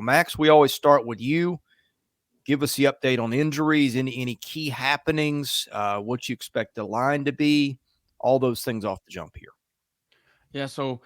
Max, we always start with you. Give us the update on injuries, any key happenings, what you expect the line to be, all those things off the jump here. Yeah, so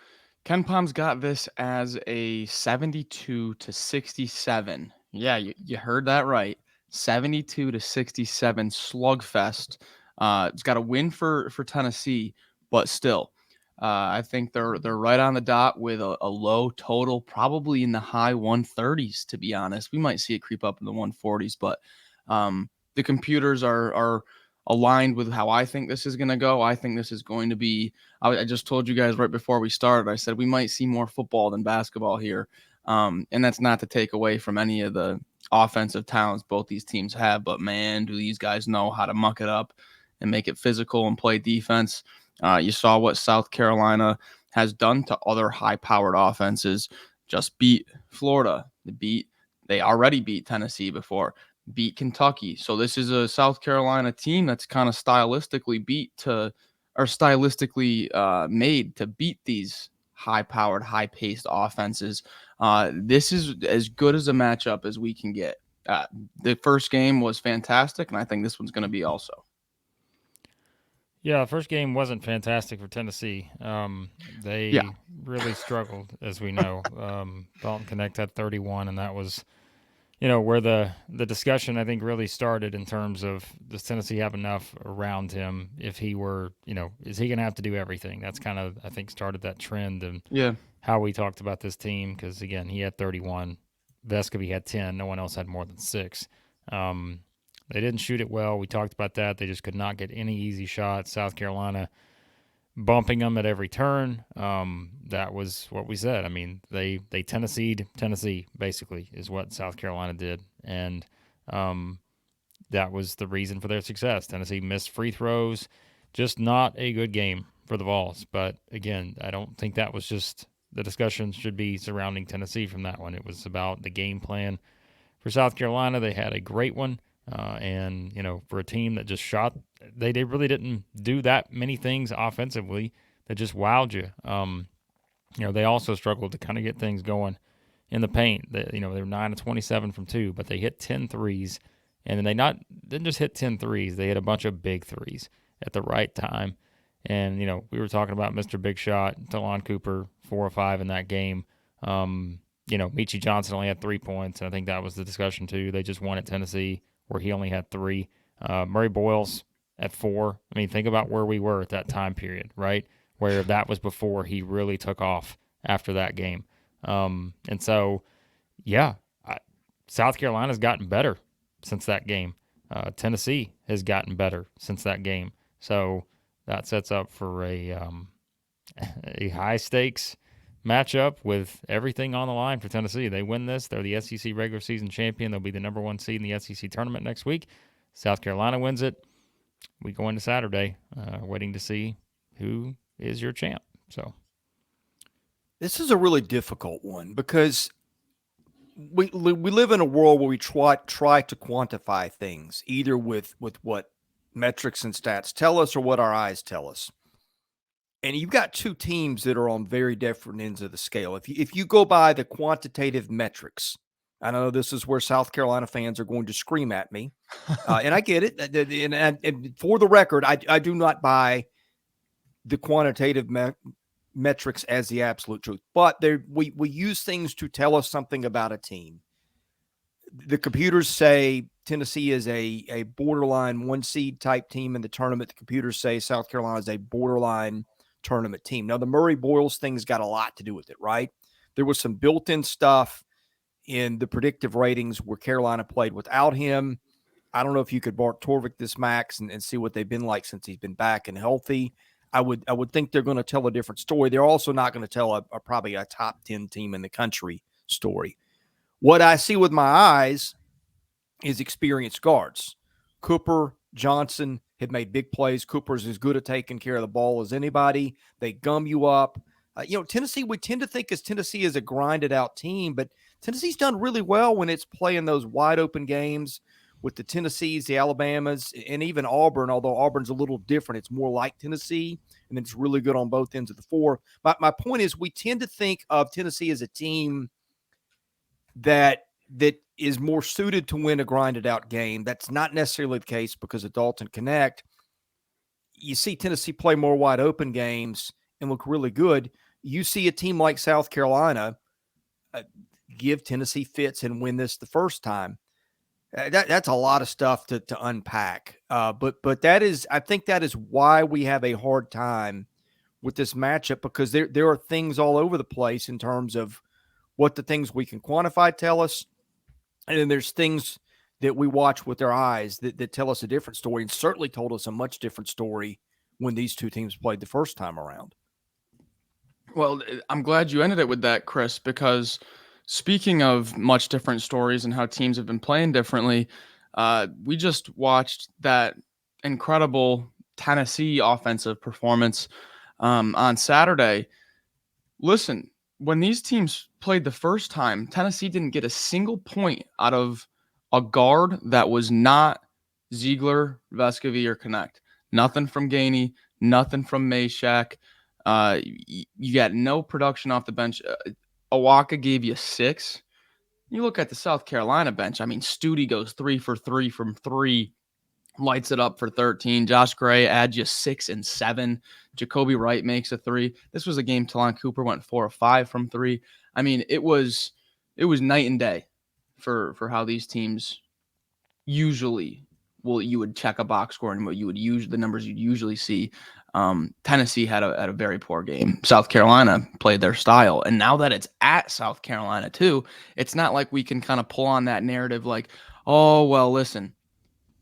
Ken Palm's got this as a 72 to 67. Yeah, you heard that right. 72 to 67 slugfest. It's got a win for Tennessee, but still, I think they're right on the dot with a low total, probably in the high 130s. To be honest, we might see it creep up in the 140s, but the computers are aligned with how I think this is going to go. I think this is going to be. I just told you guys right before we started. I said we might see more football than basketball here, and that's not to take away from any of the offensive talents both these teams have. But man, do these guys know how to muck it up and make it physical and play defense. You saw what South Carolina has done to other high-powered offenses. Just beat Florida. They already beat Tennessee before. Beat Kentucky. So this is a South Carolina team that's kind of stylistically made to beat these high-powered, high-paced offenses. This is as good as a matchup as we can get. The first game was fantastic, and I think this one's going to be also. Yeah, the first game wasn't fantastic for Tennessee. They Yeah. really struggled, as we know. Dalton Connect had 31, and that was, where the discussion, I think, really started in terms of, does Tennessee have enough around him if he were, is he going to have to do everything? That's kind of, I think, started that trend and Yeah. how we talked about this team because, again, he had 31. Vescovy had 10. No one else had more than 6. They didn't shoot it well. We talked about that. They just could not get any easy shots. South Carolina bumping them at every turn. That was what we said. I mean, they Tennessee'd Tennessee, basically, is what South Carolina did. And that was the reason for their success. Tennessee missed free throws. Just not a good game for the Vols. But, again, I don't think that was just the discussion should be surrounding Tennessee from that one. It was about the game plan. For South Carolina, they had a great one. And, for a team that just shot, they really didn't do that many things offensively that just wowed you. They also struggled to kind of get things going in the paint. They were 9 of 27 from 2, but they hit 10 threes. And then they didn't just hit 10 threes, they hit a bunch of big threes at the right time. And, we were talking about Mr. Big Shot, Talon Cooper, 4 or 5 in that game. Michi Johnson only had 3 points, and I think that was the discussion too. They just won at Tennessee, where he only had 3. Murray-Boyles at 4. I mean, think about where we were at that time period, right? Where that was before he really took off after that game. And so, yeah, South Carolina's gotten better since that game. Tennessee has gotten better since that game. So that sets up for a high-stakes matchup with everything on the line for Tennessee. They win this, they're the SEC regular season champion. They'll be the number 1 seed in the SEC tournament next week. South Carolina wins it. We go into Saturday, waiting to see who is your champ. So This is a really difficult one because we live in a world where we try to quantify things either with what metrics and stats tell us or what our eyes tell us. And you've got two teams that are on very different ends of the scale. If you go by the quantitative metrics, I know this is where South Carolina fans are going to scream at me, and I get it. And for the record, I do not buy the quantitative metrics as the absolute truth, but we use things to tell us something about a team. The computers say Tennessee is a borderline 1 seed type team in the tournament. The computers say South Carolina is a borderline tournament team. Now, the Murray-Boyles thing's got a lot to do with it, right? There was some built-in stuff in the predictive ratings where Carolina played without him. I don't know if you could Bart Torvik this, Max, and see what they've been like since he's been back and healthy. I would think they're going to tell a different story. They're also not going to tell probably a top 10 team in the country story. What I see with my eyes is experienced guards. Cooper, Johnson have made big plays. Cooper's as good at taking care of the ball as anybody. They gum you up. Tennessee, we tend to think Tennessee is a grinded out team, but Tennessee's done really well when it's playing those wide open games with the Tennessees, the Alabamas, and even Auburn, although Auburn's a little different. It's more like Tennessee, and it's really good on both ends of the floor. My point is we tend to think of Tennessee as a team that is more suited to win a grinded out game. That's not necessarily the case because of Dalton Connect. You see Tennessee play more wide open games and look really good. You see a team like South Carolina give Tennessee fits and win this the first time. That's a lot of stuff to unpack. But that is, I think that is why we have a hard time with this matchup, because there are things all over the place in terms of what the things we can quantify tell us, and then there's things that we watch with our eyes that tell us a different story, and certainly told us a much different story when these two teams played the first time around. Well, I'm glad you ended it with that, Chris, because speaking of much different stories and how teams have been playing differently, we just watched that incredible Tennessee offensive performance on Saturday. Listen, when these teams played the first time, Tennessee didn't get a single point out of a guard that was not Ziegler, Vescovy, or Connect. Nothing from Gainey, nothing from Meshack. You got no production off the bench. Awaka gave you 6. You look at the South Carolina bench. I mean, Studi goes 3 for 3 from 3, lights it up for 13. Josh Gray adds you 6 and 7. Jacoby Wright makes a 3. This was a game Talon Cooper went 4 or 5 from 3. I mean, it was night and day for how these teams usually you would check a box score and what you would use the numbers you'd usually see. Tennessee had a very poor game. South Carolina played their style. And now that it's at South Carolina too, it's not like we can kind of pull on that narrative like, oh, well, listen,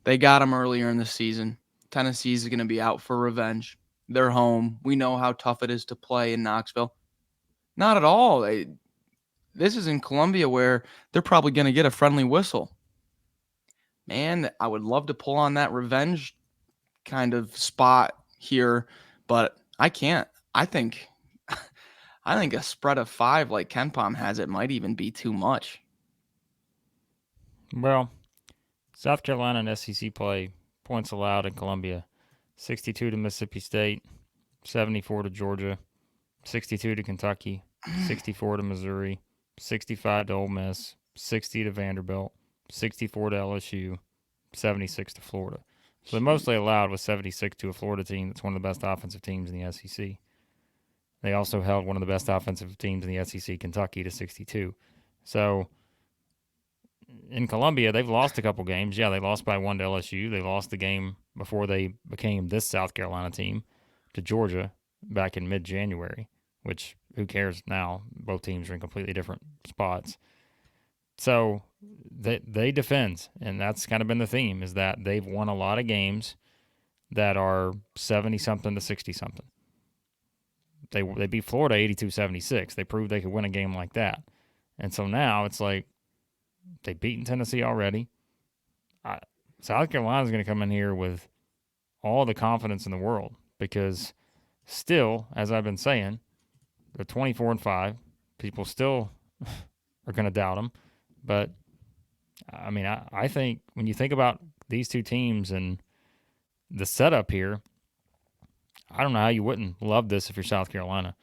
they got them earlier in the season. Tennessee's going to be out for revenge. They're home. We know how tough it is to play in Knoxville. Not at all. This is in Columbia where they're probably going to get a friendly whistle. Man, I would love to pull on that revenge kind of spot here, but I can't. I think a spread of 5 like KenPom has it might even be too much. Well, South Carolina and SEC play, points allowed in Columbia, 62 to Mississippi State, 74 to Georgia, 62 to Kentucky, 64 to Missouri, 65 to Ole Miss, 60 to Vanderbilt, 64 to LSU, 76 to Florida. So the mostly allowed was 76 to a Florida team that's one of the best offensive teams in the SEC. They also held one of the best offensive teams in the SEC, Kentucky, to 62. So in Columbia, they've lost a couple games. Yeah, they lost by 1 to LSU. They lost the game before they became this South Carolina team to Georgia back in mid-January, which who cares now? Both teams are in completely different spots. So they defend, and that's kind of been the theme, is that they've won a lot of games that are 70-something to 60-something. They beat Florida 82-76. They proved they could win a game like that. And so now it's like they've beaten Tennessee already. South Carolina's going to come in here with all the confidence in the world because still, as I've been saying, they're 24-5. People still are going to doubt them. But, I mean, I think when you think about these two teams and the setup here, I don't know how you wouldn't love this if you're South Carolina.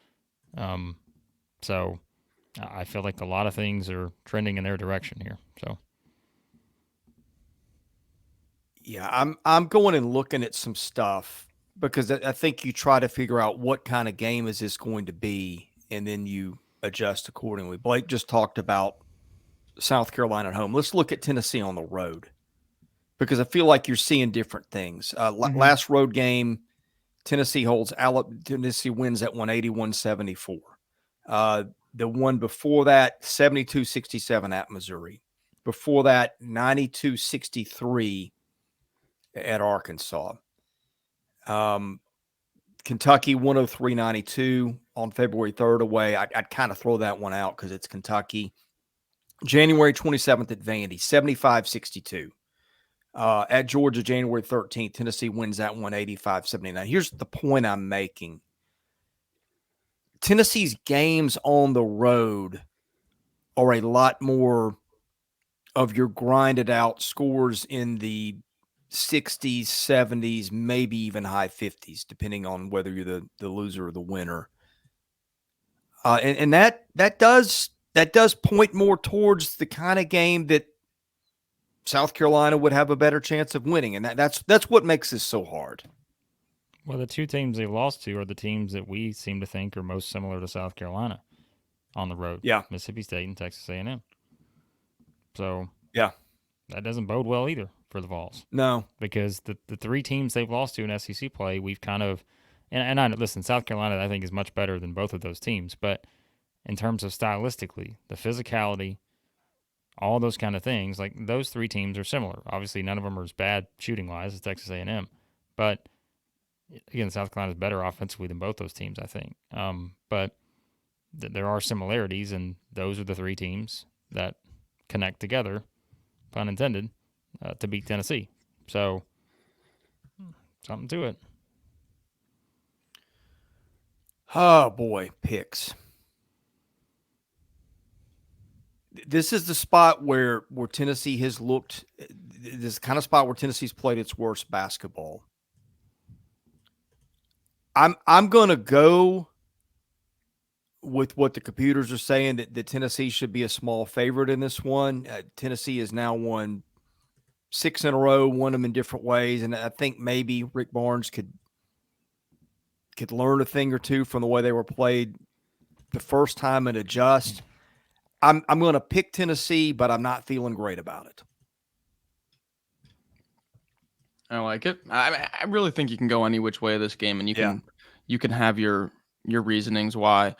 So I feel like a lot of things are trending in their direction here. So, yeah, I'm going and looking at some stuff because I think you try to figure out what kind of game is this going to be, and then you adjust accordingly. Blake just talked about South Carolina at home. Let's look at Tennessee on the road because I feel like you're seeing different things. Last road game, Tennessee wins at 181-74. The one before that, 72-67 at Missouri. Before that, 92-63 at Arkansas. Kentucky 103-92 on February 3rd away. I'd kind of throw that one out because it's Kentucky. January 27th at Vandy, 75-62. At Georgia, January 13th, Tennessee wins that 185-79. Here's the point I'm making. Tennessee's games on the road are a lot more of your grinded out scores in the 60s, 70s, maybe even high 50s, depending on whether you're the loser or the winner. And that does that does point more towards the kind of game that South Carolina would have a better chance of winning, and that's what makes this so hard. Well, the two teams they lost to are the teams that we seem to think are most similar to South Carolina on the road. Yeah. Mississippi State and Texas A&M. So yeah, that doesn't bode well either for the Vols. No, because the three teams they've lost to in SEC play, we've kind of and I listen, South Carolina I think is much better than both of those teams, but in terms of stylistically, the physicality, all those kind of things, like those three teams are similar. Obviously, none of them are as bad shooting wise as Texas A&M, but again, South Carolina is better offensively than both those teams, I think. But there are similarities, and those are the three teams that connect together, pun intended, to beat Tennessee. So, something to it. Oh, boy, picks. This is the spot where Tennessee has looked – this kind of spot where Tennessee's played its worst basketball. I'm going to go with what the computers are saying, that Tennessee should be a small favorite in this one. Tennessee has now won 6 in a row, won them in different ways, and I think maybe Rick Barnes could learn a thing or two from the way they were played the first time and adjust. I'm going to pick Tennessee, but I'm not feeling great about it. I like it. I really think you can go any which way of this game, and you can have your reasonings why.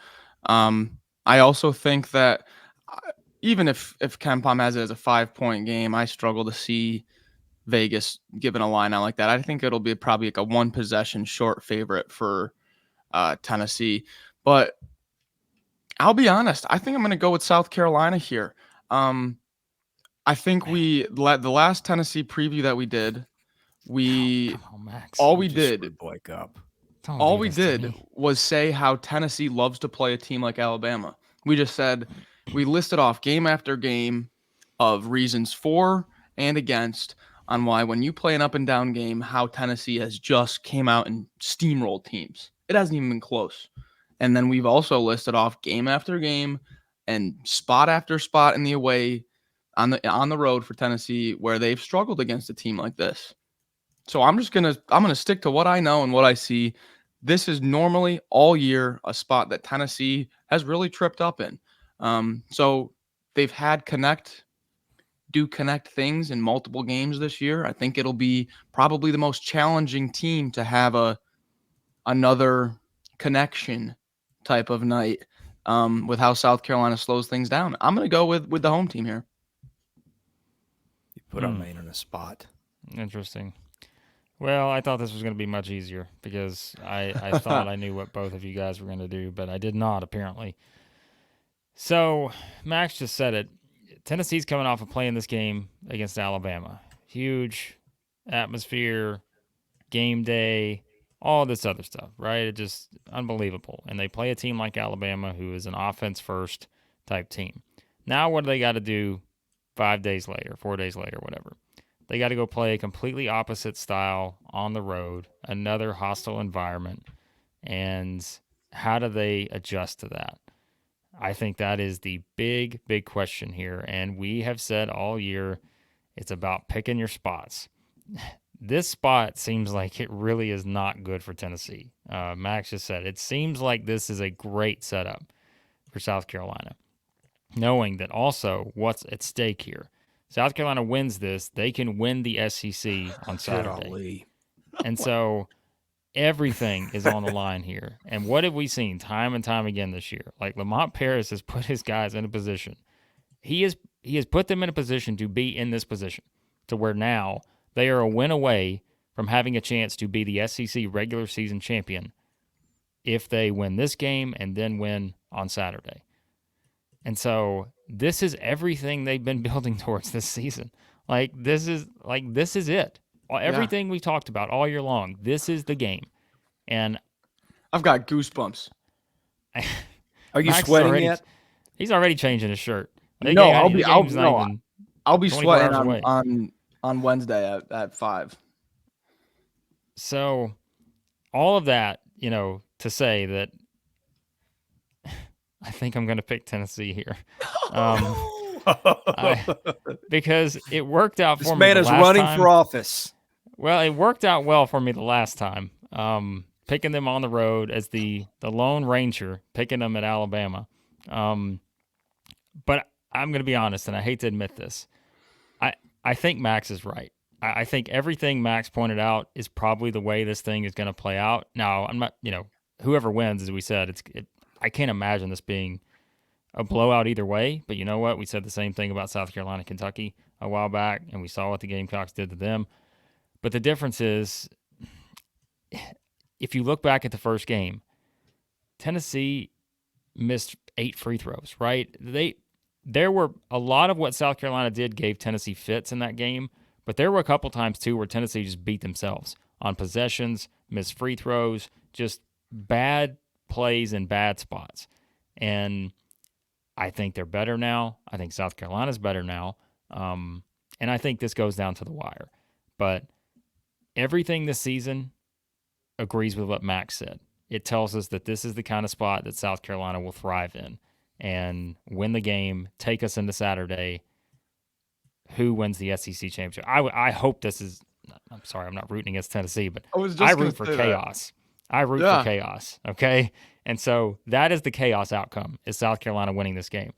I also think that even if KenPom has it as a 5-point game, I struggle to see Vegas giving a line out like that. I think it'll be probably like a 1-possession short favorite for Tennessee. But I'll be honest, I think I'm going to go with South Carolina here. I think the last Tennessee preview that we did, all we did was say how Tennessee loves to play a team like Alabama. We just said, we listed off game after game of reasons for and against on why when you play an up and down game, how Tennessee has just came out and steamrolled teams. It hasn't even been close. And then we've also listed off game after game and spot after spot in the away on the road for Tennessee where they've struggled against a team like this. So I'm gonna stick to what I know and what I see. This is normally all year a spot that Tennessee has really tripped up in. So they've had connect things in multiple games this year. I think it'll be probably the most challenging team to have another connection type of night with how South Carolina slows things down. I'm going to go with the home team here. You put our man in a spot. Interesting. Well, I thought this was going to be much easier because I thought I knew what both of you guys were going to do, but I did not, apparently. So, Max just said it. Tennessee's coming off of playing this game against Alabama. Huge atmosphere, game day, all this other stuff, right? It's just unbelievable. And they play a team like Alabama who is an offense-first type team. Now what do they got to do 5 days later, 4 days later, whatever? They got to go play a completely opposite style on the road, another hostile environment, and how do they adjust to that? I think that is the big, big question here, and we have said all year it's about picking your spots. This spot seems like it really is not good for Tennessee. Max just said it seems like this is a great setup for South Carolina, knowing that also what's at stake here. South Carolina wins this, they can win the SEC on Saturday. And so everything is on the line here. And what have we seen time and time again this year? Like Lamont Paris has put his guys in a position. He has put them in a position to be in this position to where now they are a win away from having a chance to be the SEC regular season champion if they win this game and then win on Saturday. And so this is everything they've been building towards this season. This is it. Everything we talked about all year long, this is the game. And I've got goosebumps. Are you sweating yet? He's already changing his shirt. I'll be sweating on Wednesday at 5. So all of that, to say that I think I'm going to pick Tennessee here. Because it worked out This for me man the is last running time. for office. Well, it worked out well for me the last time. Picking them on the road as the Lone Ranger, picking them at Alabama. But I'm going to be honest, and I hate to admit this. I think Max is right. I think everything Max pointed out is probably the way this thing is going to play out. Now, I'm not, whoever wins, as we said, I can't imagine this being a blowout either way. But you know what? We said the same thing about South Carolina, Kentucky a while back, and we saw what the Gamecocks did to them. But the difference is, if you look back at the first game, Tennessee missed 8 free throws, right? There were a lot of what South Carolina did gave Tennessee fits in that game, but there were a couple times too where Tennessee just beat themselves on possessions, missed free throws, just bad plays in bad spots. And I think they're better now. I think South Carolina's better now. And I think this goes down to the wire. But everything this season agrees with what Max said. It tells us that this is the kind of spot that South Carolina will thrive in and win the game, take us into Saturday. Who wins the SEC championship? I hope this is. I'm sorry, I'm not rooting against Tennessee, but I root for chaos. I root for chaos. Okay, and so that is the chaos outcome: is South Carolina winning this game.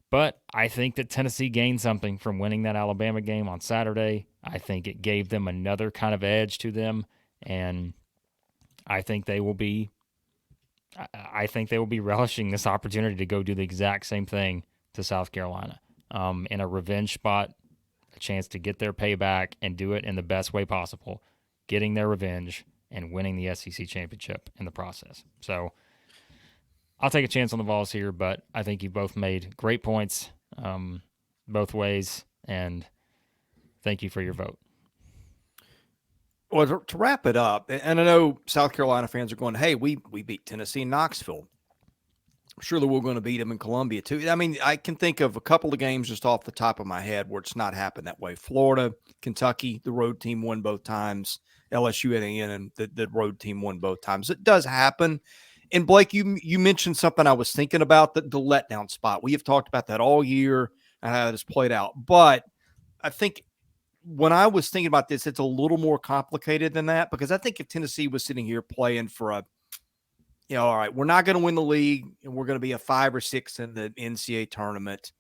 But I think that Tennessee gained something from winning that Alabama game on Saturday. I think it gave them another kind of edge to them, and I think they will be relishing this opportunity to go do the exact same thing to South Carolina in a revenge spot, a chance to get their payback and do it in the best way possible, getting their revenge and winning the SEC championship in the process. So I'll take a chance on the Vols here, but I think you both made great points both ways, and thank you for your vote. Well, to wrap it up, and I know South Carolina fans are going, hey, we beat Tennessee in Knoxville. Surely we're going to beat them in Columbia, too. I mean, I can think of a couple of games just off the top of my head where it's not happened that way. Florida, Kentucky, the road team won both times. LSU and the road team won both times. It does happen. And, Blake, you mentioned something I was thinking about, the letdown spot. We have talked about that all year and how it has played out. But I think when I was thinking about this, it's a little more complicated than that, because I think if Tennessee was sitting here playing for all right, we're not going to win the league and we're going to be a 5 or 6 in the NCAA tournament,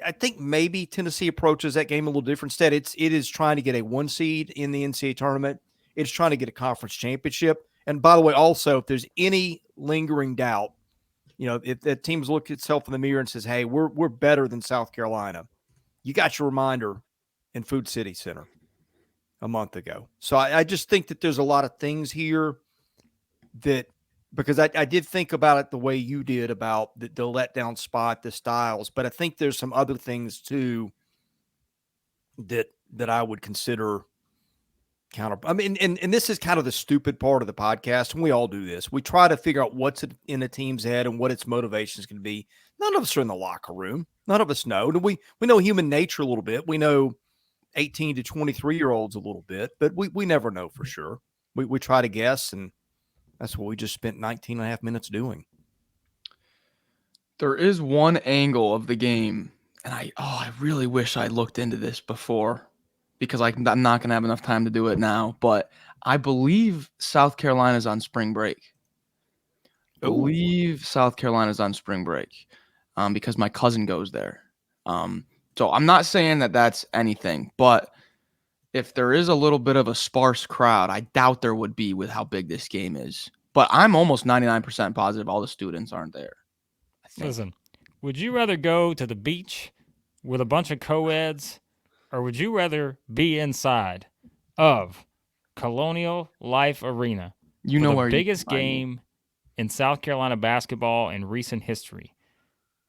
I think maybe Tennessee approaches that game a little different. Instead, it is trying to get a 1 seed in the NCAA tournament. It's trying to get a conference championship. And by the way, also, if there's any lingering doubt, if the teams look at itself in the mirror and says, hey, we're better than South Carolina, you got your reminder in Food City Center a month ago. So I just think that there's a lot of things here that, because I did think about it the way you did about the letdown spot, the styles, but I think there's some other things too that I would consider counter. I mean, and this is kind of the stupid part of the podcast, and we all do this. We try to figure out what's in a team's head and what its motivation is going to be. None of us are in the locker room. None of us know. We know human nature a little bit. We know 18 to 23-year-olds a little bit, but we never know for sure. We try to guess, and that's what we just spent 19 and a half minutes doing. There is one angle of the game, and I really wish I looked into this before, because I'm not going to have enough time to do it now, but I believe South Carolina's on spring break. Because my cousin goes there. So I'm not saying that that's anything, but if there is a little bit of a sparse crowd, I doubt there would be with how big this game is. But I'm almost 99% positive all the students aren't there. Listen, would you rather go to the beach with a bunch of co-eds, or would you rather be inside of Colonial Life Arena? You know where the biggest game in South Carolina basketball in recent history.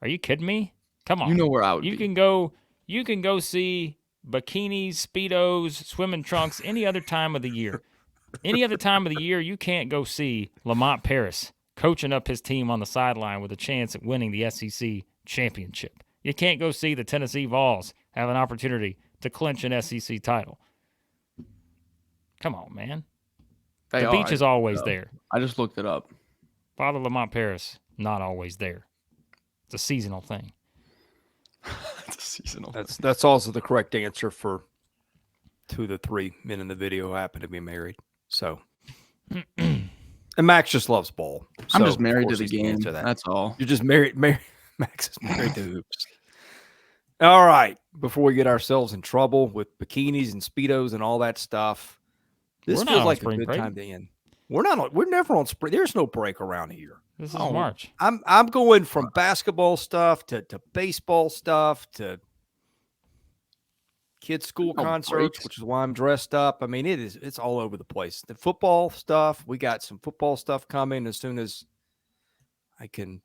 Are you kidding me? Come on. You know where I would be. You can go see bikinis, Speedos, swimming trunks any other time of the year. Any other time of the year, you can't go see Lamont Paris coaching up his team on the sideline with a chance at winning the SEC championship. You can't go see the Tennessee Vols have an opportunity to clinch an SEC title. Come on, man. The beach is always there. I just looked it up. Father Lamont Paris not always there. It's a seasonal thing. It's a seasonal. That's also the correct answer for 2 of the 3 men in the video who happen to be married. So, and Max just loves ball. I'm So, just of married to course the he's gonna game. answer that. That's all. You're just married. Max is married to hoops. All right. Before we get ourselves in trouble with bikinis and Speedos and all that stuff, this We're not feels on like a spring good break. time to end. We're never on spring. There's no break around here. This is Oh. March. I'm going from basketball stuff to baseball stuff to kids' school No concerts, breaks. which is why I'm dressed up. I mean, it's all over the place. The football stuff, we got some football stuff coming as soon as I can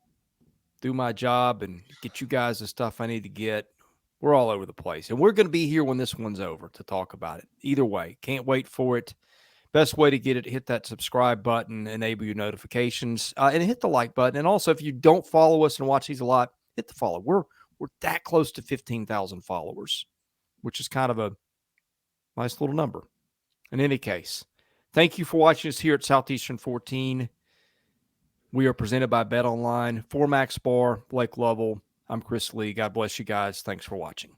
do my job and get you guys the stuff I need to get. We're all over the place. And we're going to be here when this one's over to talk about it. Either way, can't wait for it. Best way to get it, hit that subscribe button, enable your notifications, and hit the like button. And also, if you don't follow us and watch these a lot, hit the follow. We're that close to 15,000 followers, which is kind of a nice little number. In any case, thank you for watching us here at Southeastern 14. We are presented by Bet Online. For Max Barr, Blake Lovell, I'm Chris Lee. God bless you guys. Thanks for watching.